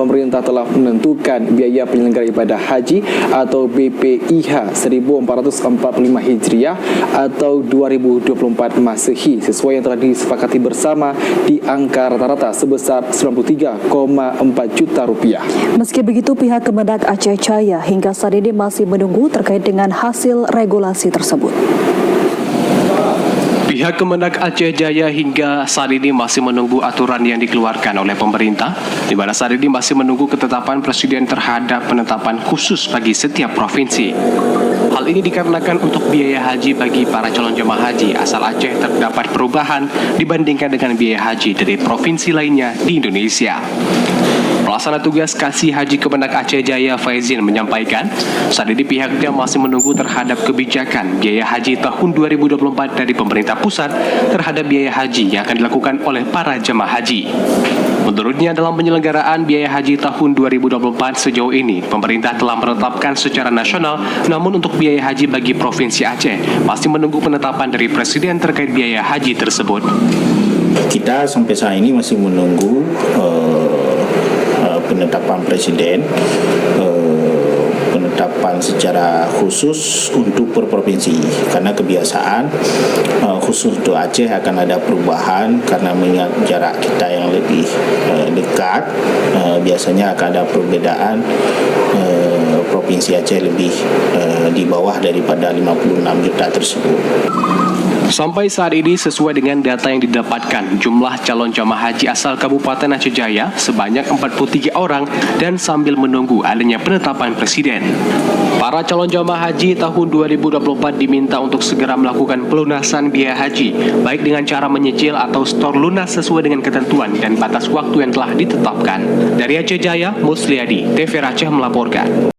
pemerintah telah menentukan biaya penyelenggara ibadah haji atau BPIH 1445 Hijriah atau 2024 Masehi sesuai yang telah disepakati bersama di angka rata-rata sebesar 93,4 juta rupiah. Meski begitu, pihak Kemendag Aceh Jaya hingga saat ini masih menunggu terkait dengan hasil regulasi tersebut. Pihak Kemendag Aceh Jaya hingga saat ini masih menunggu aturan yang dikeluarkan oleh pemerintah, di mana saat ini masih menunggu ketetapan Presiden terhadap penetapan khusus bagi setiap provinsi. Hal ini dikarenakan untuk biaya haji bagi para calon jemaah haji asal Aceh terdapat perubahan dibandingkan dengan biaya haji dari provinsi lainnya di Indonesia. Pelaksana tugas Kasih Haji Kemendag Aceh Jaya Faizin menyampaikan, saat ini pihaknya masih menunggu terhadap kebijakan biaya haji tahun 2024 dari pemerintah pusat terhadap biaya haji yang akan dilakukan oleh para jemaah haji. Menurutnya, dalam penyelenggaraan biaya haji tahun 2024 sejauh ini, pemerintah telah menetapkan secara nasional, namun untuk biaya haji bagi Provinsi Aceh masih menunggu penetapan dari Presiden terkait biaya haji tersebut. Kita sampai saat ini masih menunggu penetapan Presiden, penetapan secara khusus untuk per provinsi, karena kebiasaan khusus untuk Aceh akan ada perubahan karena mengingat jarak kita yang lebih dekat, biasanya akan ada perbedaan. Provinsi Aceh lebih di bawah daripada 56 juta tersebut. Sampai saat ini, sesuai dengan data yang didapatkan, jumlah calon jamaah haji asal Kabupaten Aceh Jaya sebanyak 43 orang dan sambil menunggu adanya penetapan Presiden. Para calon jamaah haji tahun 2024 diminta untuk segera melakukan pelunasan biaya haji, baik dengan cara menyicil atau setor lunas sesuai dengan ketentuan dan batas waktu yang telah ditetapkan. Dari Aceh Jaya, Musliadi, TV Aceh melaporkan.